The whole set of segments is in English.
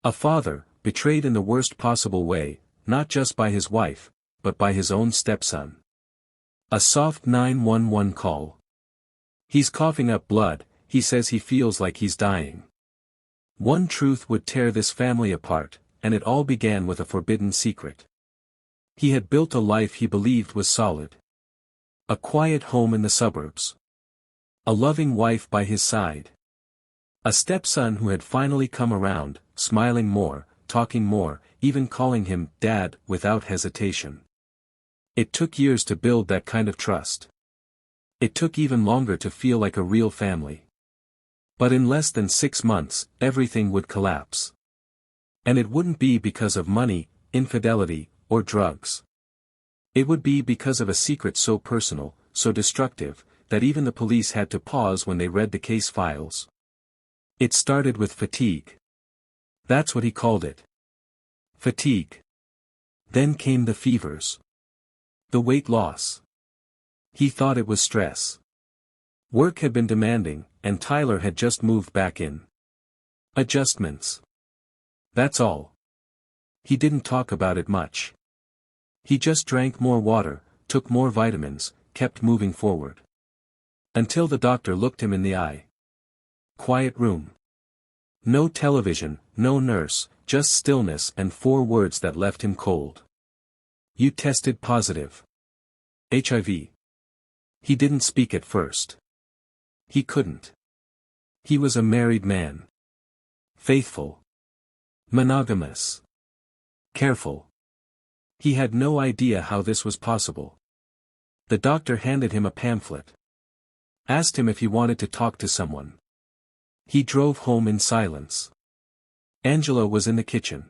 A father, betrayed in the worst possible way, not just by his wife, but by his own stepson. A soft 911 call. He's coughing up blood, he says he feels like he's dying. One truth would tear this family apart, and it all began with a forbidden secret. He had built a life he believed was solid. A quiet home in the suburbs. A loving wife by his side. A stepson who had finally come around, smiling more, talking more, even calling him Dad without hesitation. It took years to build that kind of trust. It took even longer to feel like a real family. But in less than 6 months, everything would collapse. And it wouldn't be because of money, infidelity, or drugs. It would be because of a secret so personal, so destructive, that even the police had to pause when they read the case files. It started with fatigue. That's what he called it. Fatigue. Then came the fevers. The weight loss. He thought it was stress. Work had been demanding, and Tyler had just moved back in. Adjustments. That's all. He didn't talk about it much. He just drank more water, took more vitamins, kept moving forward. Until the doctor looked him in the eye. Quiet room. No television, no nurse, just stillness and 4 words that left him cold. You tested positive. HIV. He didn't speak at first. He couldn't. He was a married man. Faithful. Monogamous. Careful. He had no idea how this was possible. The doctor handed him a pamphlet. Asked him if he wanted to talk to someone. He drove home in silence. Angela was in the kitchen.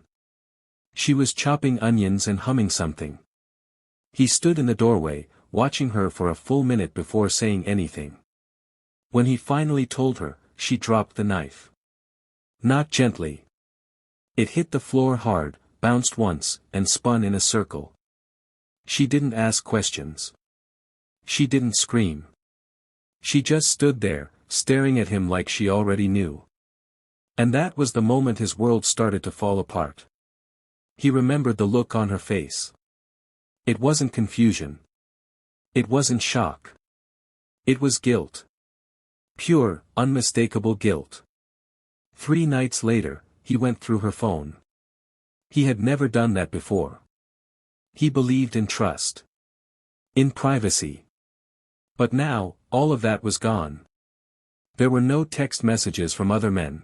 She was chopping onions and humming something. He stood in the doorway, watching her for a full minute before saying anything. When he finally told her, she dropped the knife. Not gently. It hit the floor hard, bounced once, and spun in a circle. She didn't ask questions. She didn't scream. She just stood there, staring at him like she already knew. And that was the moment his world started to fall apart. He remembered the look on her face. It wasn't confusion. It wasn't shock. It was guilt. Pure, unmistakable guilt. 3 nights later, he went through her phone. He had never done that before. He believed in trust. In privacy. But now, all of that was gone. There were no text messages from other men.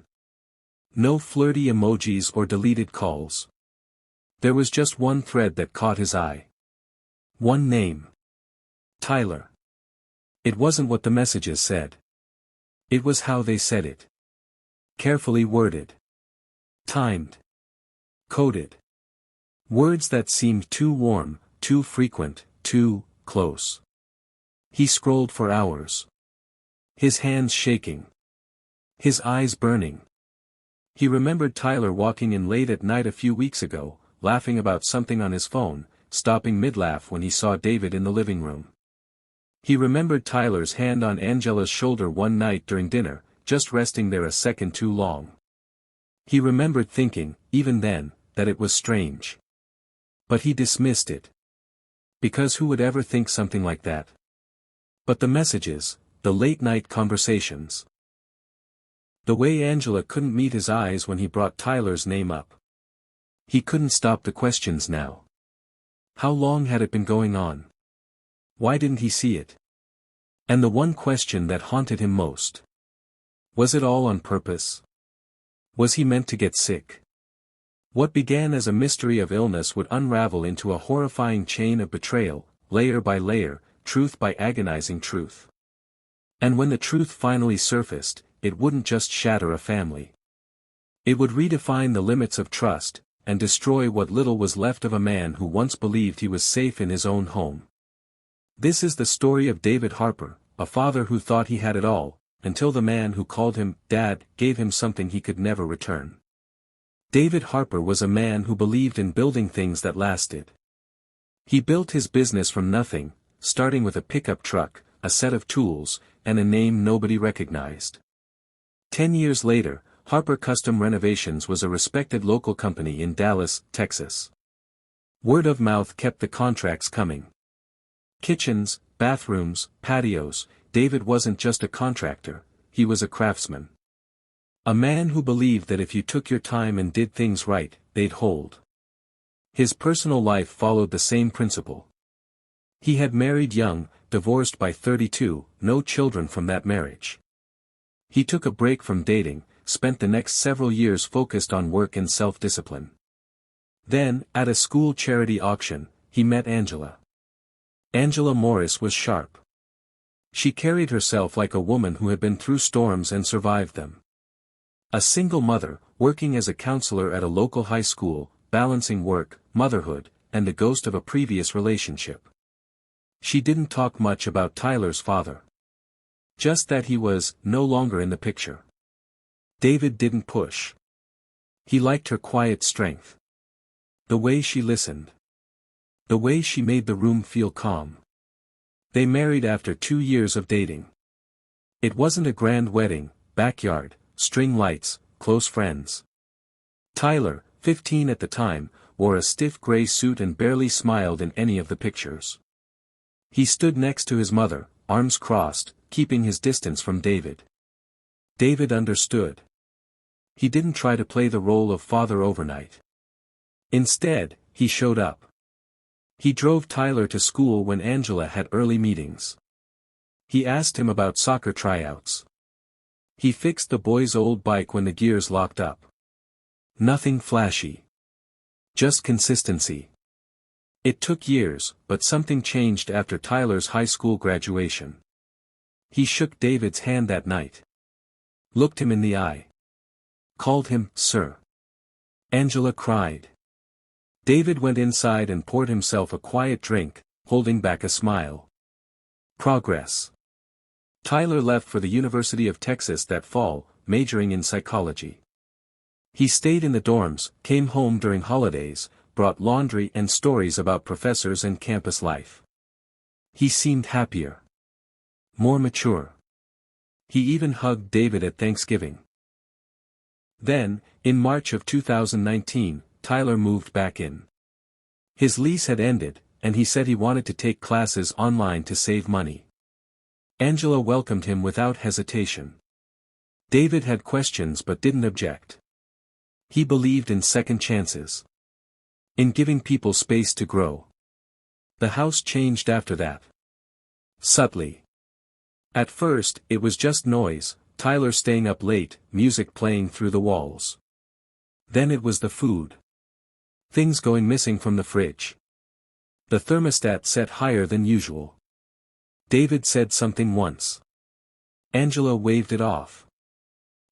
No flirty emojis or deleted calls. There was just one thread that caught his eye. One name. Tyler. It wasn't what the messages said. It was how they said it. Carefully worded. Timed. Coded. Words that seemed too warm, too frequent, too close. He scrolled for hours. His hands shaking. His eyes burning. He remembered Tyler walking in late at night a few weeks ago, laughing about something on his phone, stopping mid-laugh when he saw David in the living room. He remembered Tyler's hand on Angela's shoulder one night during dinner, just resting there a second too long. He remembered thinking, even then, that it was strange. But he dismissed it. Because who would ever think something like that? But the messages, the late-night conversations. The way Angela couldn't meet his eyes when he brought Tyler's name up. He couldn't stop the questions now. How long had it been going on? Why didn't he see it? And the one question that haunted him most. Was it all on purpose? Was he meant to get sick? What began as a mystery of illness would unravel into a horrifying chain of betrayal, layer by layer, truth by agonizing truth. And when the truth finally surfaced, it wouldn't just shatter a family. It would redefine the limits of trust, and destroy what little was left of a man who once believed he was safe in his own home. This is the story of David Harper, a father who thought he had it all, until the man who called him Dad gave him something he could never return. David Harper was a man who believed in building things that lasted. He built his business from nothing, starting with a pickup truck, a set of tools, and a name nobody recognized. 10 years later, Harper Custom Renovations was a respected local company in Dallas, Texas. Word of mouth kept the contracts coming. Kitchens, bathrooms, patios, David wasn't just a contractor, he was a craftsman. A man who believed that if you took your time and did things right, they'd hold. His personal life followed the same principle. He had married young, divorced by 32, no children from that marriage. He took a break from dating, spent the next several years focused on work and self-discipline. Then, at a school charity auction, he met Angela. Angela Morris was sharp. She carried herself like a woman who had been through storms and survived them. A single mother, working as a counselor at a local high school, balancing work, motherhood, and the ghost of a previous relationship. She didn't talk much about Tyler's father. Just that he was no longer in the picture. David didn't push. He liked her quiet strength. The way she listened. The way she made the room feel calm. They married after 2 years of dating. It wasn't a grand wedding, backyard, string lights, close friends. Tyler, 15 at the time, wore a stiff gray suit and barely smiled in any of the pictures. He stood next to his mother, arms crossed, keeping his distance from David. David understood. He didn't try to play the role of father overnight. Instead, he showed up. He drove Tyler to school when Angela had early meetings. He asked him about soccer tryouts. He fixed the boy's old bike when the gears locked up. Nothing flashy. Just consistency. It took years, but something changed after Tyler's high school graduation. He shook David's hand that night. Looked him in the eye. Called him, sir. Angela cried. David went inside and poured himself a quiet drink, holding back a smile. Progress. Tyler left for the University of Texas that fall, majoring in psychology. He stayed in the dorms, came home during holidays, brought laundry and stories about professors and campus life. He seemed happier. More mature. He even hugged David at Thanksgiving. Then, in March of 2019, Tyler moved back in. His lease had ended, and he said he wanted to take classes online to save money. Angela welcomed him without hesitation. David had questions but didn't object. He believed in second chances. In giving people space to grow. The house changed after that. Subtly. At first, it was just noise, Tyler staying up late, music playing through the walls. Then it was the food. Things going missing from the fridge. The thermostat set higher than usual. David said something once. Angela waved it off.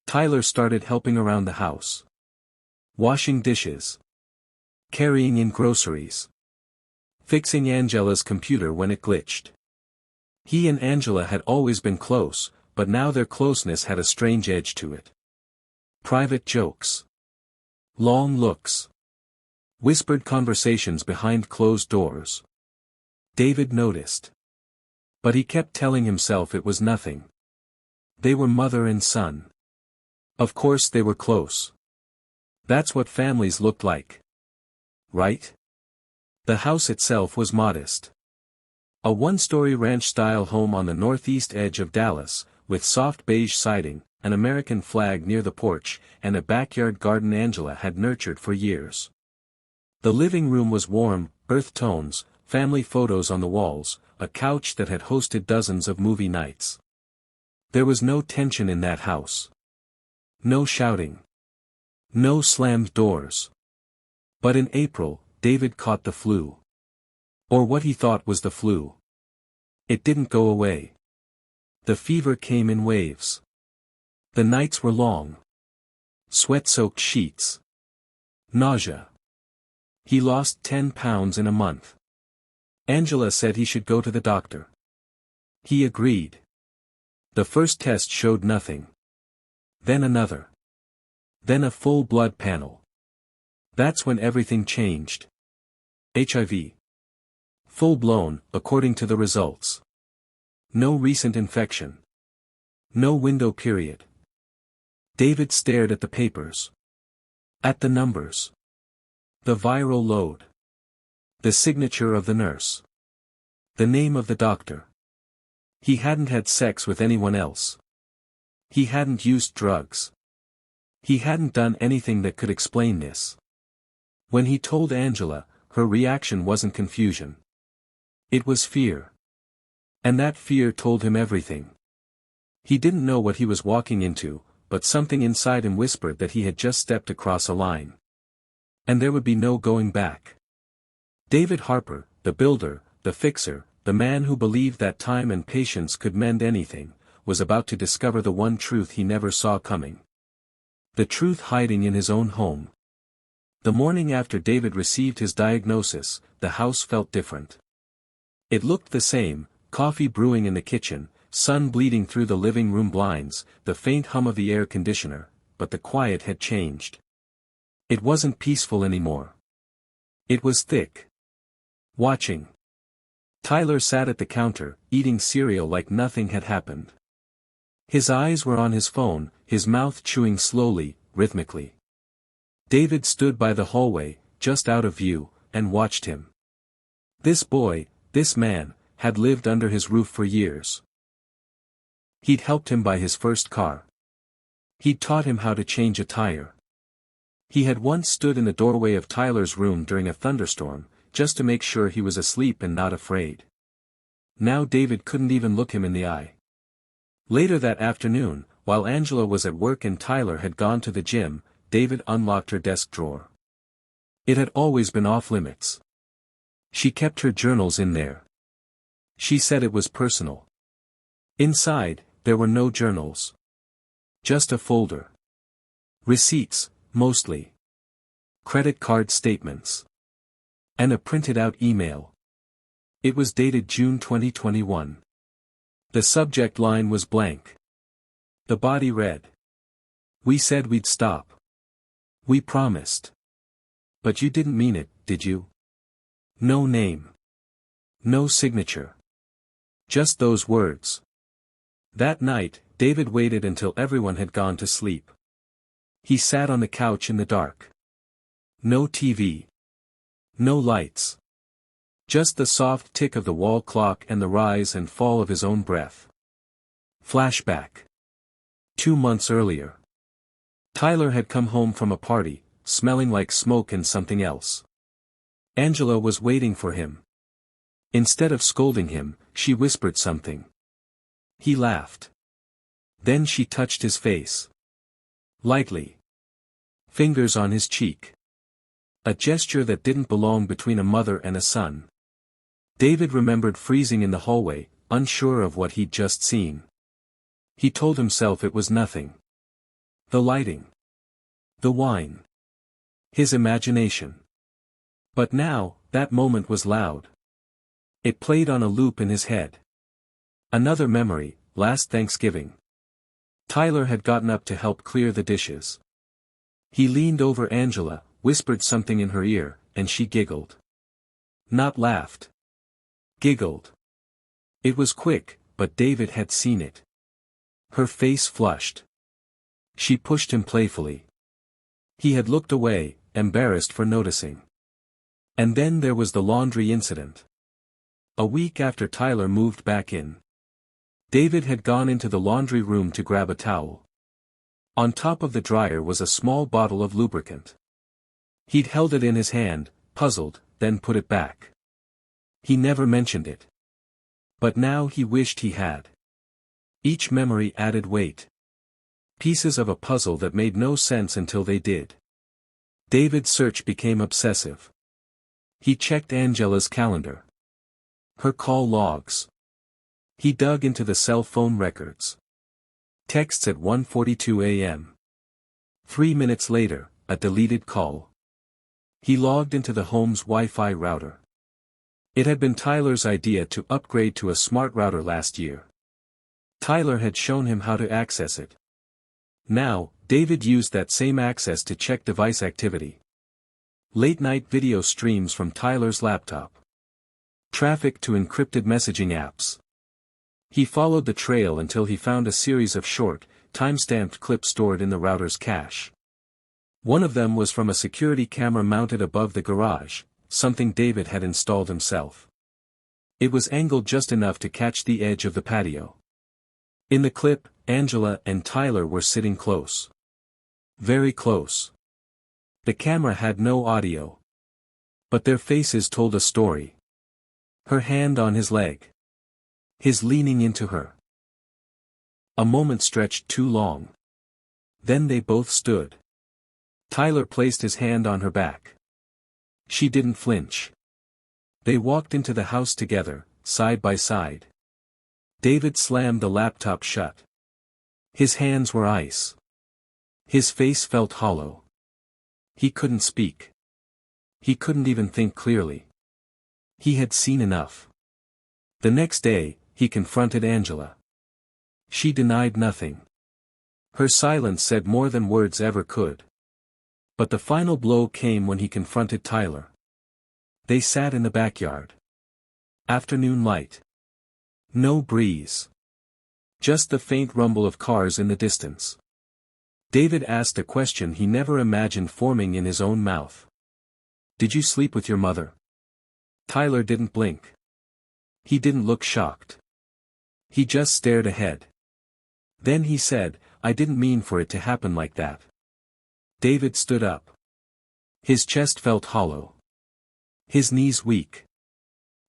Tyler started helping around the house. Washing dishes. Carrying in groceries. Fixing Angela's computer when it glitched. He and Angela had always been close, but now their closeness had a strange edge to it. Private jokes. Long looks. Whispered conversations behind closed doors. David noticed. But he kept telling himself it was nothing. They were mother and son. Of course they were close. That's what families looked like. Right? The house itself was modest. A one-story ranch-style home on the northeast edge of Dallas, with soft beige siding, an American flag near the porch, and a backyard garden Angela had nurtured for years. The living room was warm, earth tones, family photos on the walls, a couch that had hosted dozens of movie nights. There was no tension in that house. No shouting. No slammed doors. But in April, David caught the flu. Or what he thought was the flu. It didn't go away. The fever came in waves. The nights were long. Sweat-soaked sheets. Nausea. He lost 10 pounds in a month. Angela said he should go to the doctor. He agreed. The first test showed nothing. Then another. Then a full blood panel. That's when everything changed. HIV. Full-blown, according to the results. No recent infection. No window period. David stared at the papers. At the numbers. The viral load. The signature of the nurse. The name of the doctor. He hadn't had sex with anyone else. He hadn't used drugs. He hadn't done anything that could explain this. When he told Angela, her reaction wasn't confusion. It was fear. And that fear told him everything. He didn't know what he was walking into, but something inside him whispered that he had just stepped across a line. And there would be no going back. David Harper, the builder, the fixer, the man who believed that time and patience could mend anything, was about to discover the one truth he never saw coming. The truth hiding in his own home. The morning after David received his diagnosis, the house felt different. It looked the same, coffee brewing in the kitchen, sun bleeding through the living room blinds, the faint hum of the air conditioner, but the quiet had changed. It wasn't peaceful anymore. It was thick. Watching. Tyler sat at the counter, eating cereal like nothing had happened. His eyes were on his phone, his mouth chewing slowly, rhythmically. David stood by the hallway, just out of view, and watched him. This boy, this man, had lived under his roof for years. He'd helped him buy his first car. He'd taught him how to change a tire. He had once stood in the doorway of Tyler's room during a thunderstorm, just to make sure he was asleep and not afraid. Now David couldn't even look him in the eye. Later that afternoon, while Angela was at work and Tyler had gone to the gym, David unlocked her desk drawer. It had always been off limits. She kept her journals in there. She said it was personal. Inside, there were no journals. Just a folder. Receipts, mostly. Credit card statements. And a printed-out email. It was dated June 2021. The subject line was blank. The body read. "We said we'd stop. We promised. But you didn't mean it, did you?" No name. No signature. Just those words. That night, David waited until everyone had gone to sleep. He sat on the couch in the dark. No TV. No lights. Just the soft tick of the wall clock and the rise and fall of his own breath. Flashback. 2 months earlier. Tyler had come home from a party, smelling like smoke and something else. Angela was waiting for him. Instead of scolding him, she whispered something. He laughed. Then she touched his face. Lightly. Fingers on his cheek. A gesture that didn't belong between a mother and a son. David remembered freezing in the hallway, unsure of what he'd just seen. He told himself it was nothing. The lighting. The wine. His imagination. But now, that moment was loud. It played on a loop in his head. Another memory, last Thanksgiving. Tyler had gotten up to help clear the dishes. He leaned over Angela, whispered something in her ear, and she giggled. Not laughed. Giggled. It was quick, but David had seen it. Her face flushed. She pushed him playfully. He had looked away, embarrassed for noticing. And then there was the laundry incident. A week after Tyler moved back in. David had gone into the laundry room to grab a towel. On top of the dryer was a small bottle of lubricant. He'd held it in his hand, puzzled, then put it back. He never mentioned it. But now he wished he had. Each memory added weight. Pieces of a puzzle that made no sense until they did. David's search became obsessive. He checked Angela's calendar. Her call logs. He dug into the cell phone records. Texts at 1:42 a.m. 3 minutes later, a deleted call. He logged into the home's Wi-Fi router. It had been Tyler's idea to upgrade to a smart router last year. Tyler had shown him how to access it. Now, David used that same access to check device activity. Late-night video streams from Tyler's laptop. Traffic to encrypted messaging apps. He followed the trail until he found a series of short, time-stamped clips stored in the router's cache. One of them was from a security camera mounted above the garage, something David had installed himself. It was angled just enough to catch the edge of the patio. In the clip, Angela and Tyler were sitting close. Very close. The camera had no audio. But their faces told a story. Her hand on his leg. His leaning into her. A moment stretched too long. Then they both stood. Tyler placed his hand on her back. She didn't flinch. They walked into the house together, side by side. David slammed the laptop shut. His hands were ice. His face felt hollow. He couldn't speak. He couldn't even think clearly. He had seen enough. The next day, he confronted Angela. She denied nothing. Her silence said more than words ever could. But the final blow came when he confronted Tyler. They sat in the backyard. Afternoon light. No breeze. Just the faint rumble of cars in the distance. David asked a question he never imagined forming in his own mouth. Did you sleep with your mother? Tyler didn't blink. He didn't look shocked. He just stared ahead. Then he said, I didn't mean for it to happen like that. David stood up. His chest felt hollow. His knees weak.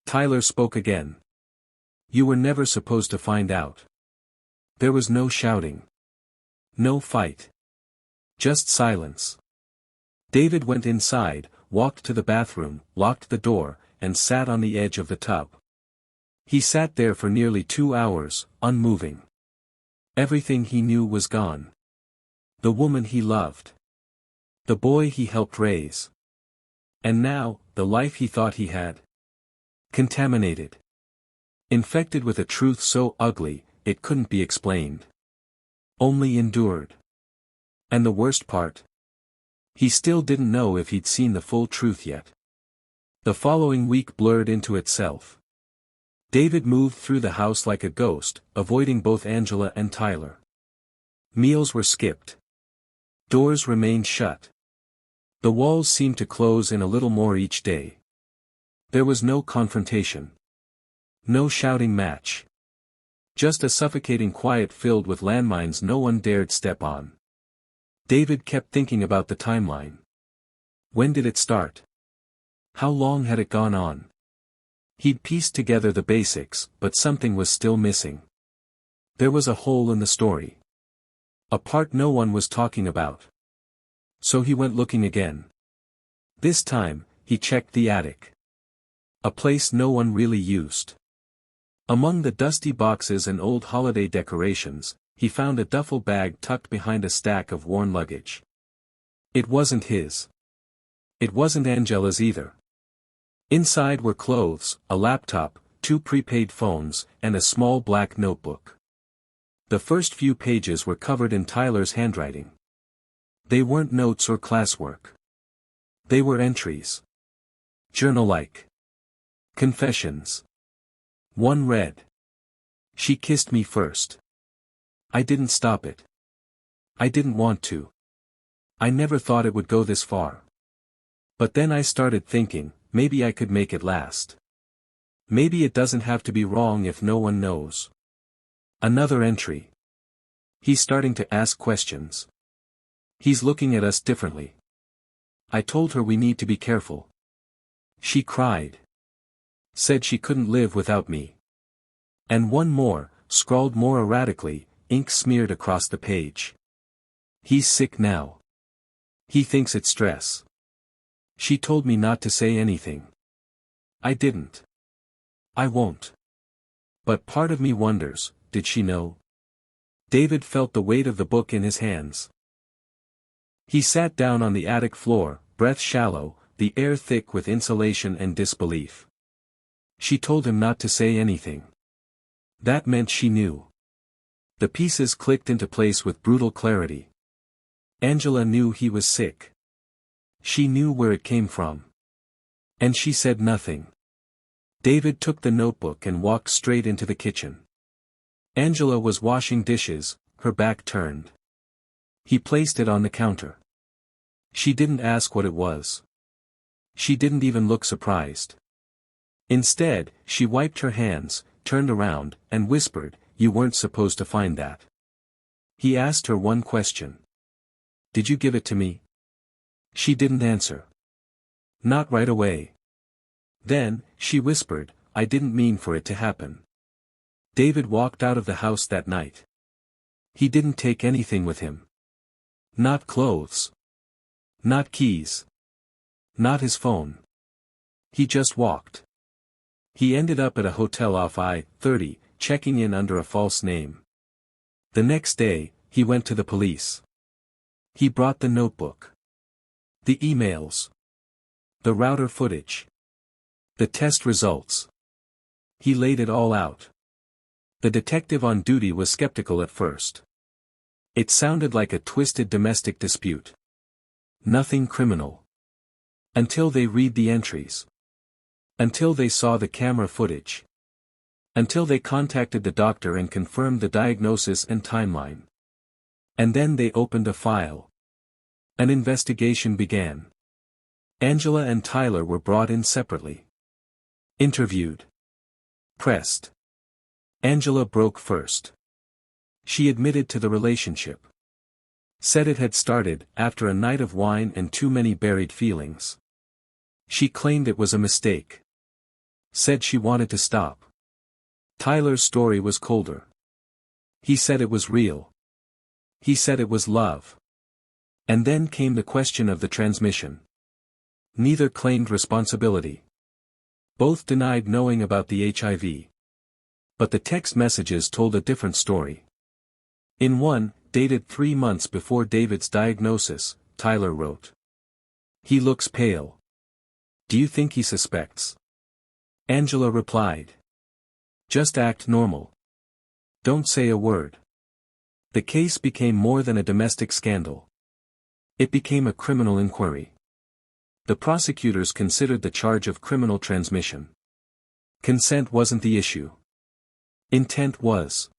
Tyler spoke again. You were never supposed to find out. There was no shouting. No fight. Just silence. David went inside, walked to the bathroom, locked the door, and sat on the edge of the tub. He sat there for nearly 2 hours, unmoving. Everything he knew was gone. The woman he loved. The boy he helped raise. And now, the life he thought he had. Contaminated. Infected with a truth so ugly, it couldn't be explained. Only endured. And the worst part? He still didn't know if he'd seen the full truth yet. The following week blurred into itself. David moved through the house like a ghost, avoiding both Angela and Tyler. Meals were skipped. Doors remained shut. The walls seemed to close in a little more each day. There was no confrontation. No shouting match. Just a suffocating quiet filled with landmines no one dared step on. David kept thinking about the timeline. When did it start? How long had it gone on? He'd pieced together the basics, but something was still missing. There was a hole in the story. A part no one was talking about. So he went looking again. This time, he checked the attic. A place no one really used. Among the dusty boxes and old holiday decorations, he found a duffel bag tucked behind a stack of worn luggage. It wasn't his. It wasn't Angela's either. Inside were clothes, a laptop, 2 prepaid phones, and a small black notebook. The first few pages were covered in Tyler's handwriting. They weren't notes or classwork. They were entries. Journal-like. Confessions. One read. She kissed me first. I didn't stop it. I didn't want to. I never thought it would go this far. But then I started thinking, maybe I could make it last. Maybe it doesn't have to be wrong if no one knows. Another entry. He's starting to ask questions. He's looking at us differently. I told her we need to be careful. She cried. Said she couldn't live without me. And one more, scrawled more erratically, ink smeared across the page. He's sick now. He thinks it's stress. She told me not to say anything. I didn't. I won't. But part of me wonders, did she know? David felt the weight of the book in his hands. He sat down on the attic floor, breath shallow, the air thick with insulation and disbelief. She told him not to say anything. That meant she knew. The pieces clicked into place with brutal clarity. Angela knew he was sick. She knew where it came from. And she said nothing. David took the notebook and walked straight into the kitchen. Angela was washing dishes, her back turned. He placed it on the counter. She didn't ask what it was. She didn't even look surprised. Instead, she wiped her hands, turned around, and whispered, "You weren't supposed to find that." He asked her one question. "Did you give it to me?" She didn't answer. "Not right away." Then, she whispered, "I didn't mean for it to happen." David walked out of the house that night. He didn't take anything with him. Not clothes. Not keys. Not his phone. He just walked. He ended up at a hotel off I-30, checking in under a false name. The next day, he went to the police. He brought the notebook. The emails. The router footage. The test results. He laid it all out. The detective on duty was skeptical at first. It sounded like a twisted domestic dispute. Nothing criminal. Until they read the entries. Until they saw the camera footage. Until they contacted the doctor and confirmed the diagnosis and timeline. And then they opened a file. An investigation began. Angela and Tyler were brought in separately. Interviewed. Pressed. Angela broke first. She admitted to the relationship. Said it had started after a night of wine and too many buried feelings. She claimed it was a mistake. Said she wanted to stop. Tyler's story was colder. He said it was real. He said it was love. And then came the question of the transmission. Neither claimed responsibility. Both denied knowing about the HIV. But the text messages told a different story. In one, dated 3 months before David's diagnosis, Tyler wrote. "He looks pale. Do you think he suspects?" Angela replied. "Just act normal. Don't say a word." The case became more than a domestic scandal. It became a criminal inquiry. The prosecutors considered the charge of criminal transmission. Consent wasn't the issue. Intent was.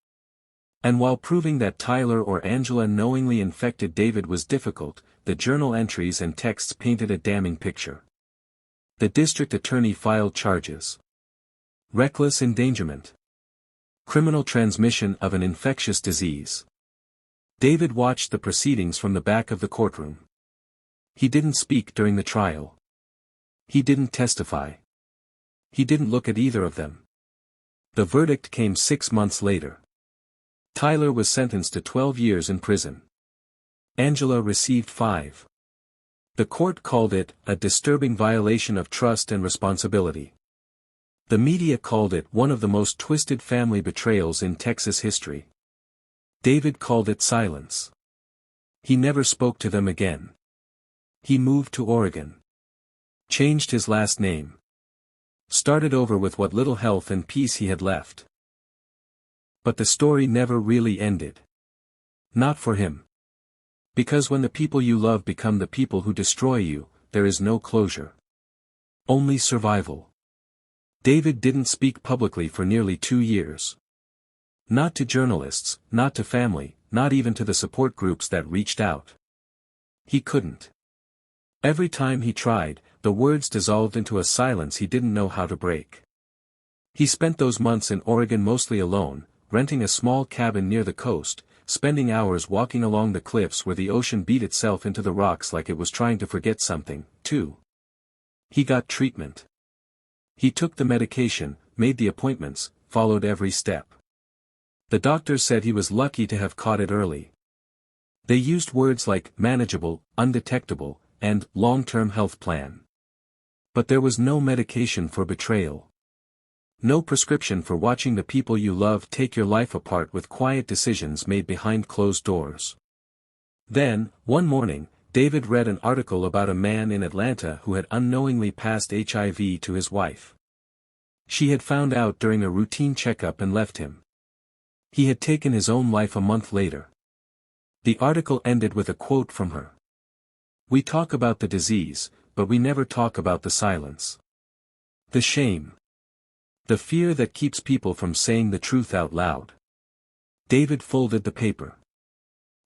And while proving that Tyler or Angela knowingly infected David was difficult, the journal entries and texts painted a damning picture. The district attorney filed charges. Reckless endangerment. Criminal transmission of an infectious disease. David watched the proceedings from the back of the courtroom. He didn't speak during the trial. He didn't testify. He didn't look at either of them. The verdict came 6 months later. Tyler was sentenced to 12 years in prison. Angela received 5. The court called it a disturbing violation of trust and responsibility. The media called it one of the most twisted family betrayals in Texas history. David called it silence. He never spoke to them again. He moved to Oregon. Changed his last name. Started over with what little health and peace he had left. But the story never really ended. Not for him. Because when the people you love become the people who destroy you, there is no closure. Only survival. David didn't speak publicly for nearly 2 years. Not to journalists, not to family, not even to the support groups that reached out. He couldn't. Every time he tried, the words dissolved into a silence he didn't know how to break. He spent those months in Oregon mostly alone, renting a small cabin near the coast, spending hours walking along the cliffs where the ocean beat itself into the rocks like it was trying to forget something, too. He got treatment. He took the medication, made the appointments, followed every step. The doctors said he was lucky to have caught it early. They used words like manageable, undetectable, and long-term health plan. But there was no medication for betrayal. No prescription for watching the people you love take your life apart with quiet decisions made behind closed doors. Then, one morning, David read an article about a man in Atlanta who had unknowingly passed HIV to his wife. She had found out during a routine checkup and left him. He had taken his own life a month later. The article ended with a quote from her. "We talk about the disease, but we never talk about the silence. The shame. The fear that keeps people from saying the truth out loud." David folded the paper.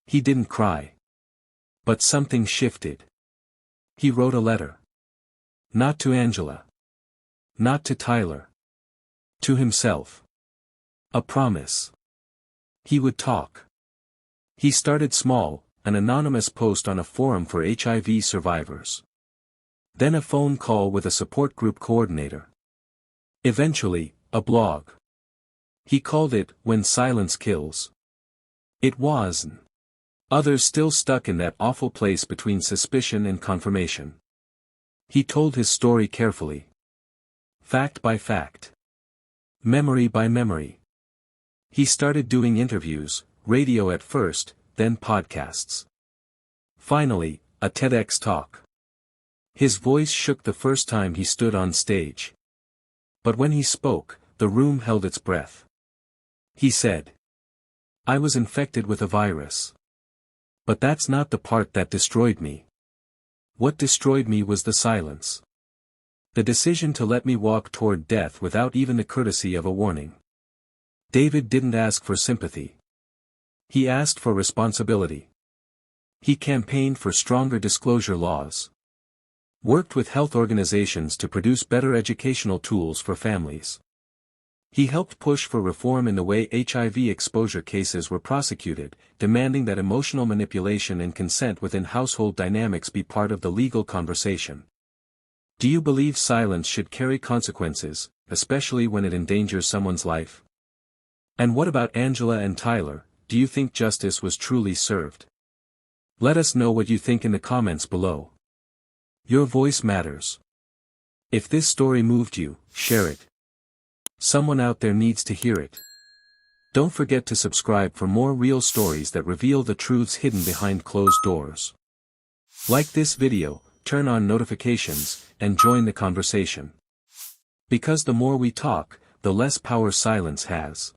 He didn't cry. But something shifted. He wrote a letter. Not to Angela. Not to Tyler. To himself. A promise. He would talk. He started small, an anonymous post on a forum for HIV survivors. Then a phone call with a support group coordinator. Eventually, a blog. He called it When Silence Kills. It was. Others still stuck in that awful place between suspicion and confirmation. He told his story carefully. Fact by fact. Memory by memory. He started doing interviews, radio at first, then podcasts. Finally, a TEDx talk. His voice shook the first time he stood on stage. But when he spoke, the room held its breath. He said, "I was infected with a virus. But that's not the part that destroyed me. What destroyed me was the silence. The decision to let me walk toward death without even the courtesy of a warning." David didn't ask for sympathy. He asked for responsibility. He campaigned for stronger disclosure laws. Worked with health organizations to produce better educational tools for families. He helped push for reform in the way HIV exposure cases were prosecuted, demanding that emotional manipulation and consent within household dynamics be part of the legal conversation. Do you believe silence should carry consequences, especially when it endangers someone's life? And what about Angela and Tyler? Do you think justice was truly served? Let us know what you think in the comments below. Your voice matters. If this story moved you, share it. Someone out there needs to hear it. Don't forget to subscribe for more real stories that reveal the truths hidden behind closed doors. Like this video, turn on notifications, and join the conversation. Because the more we talk, the less power silence has.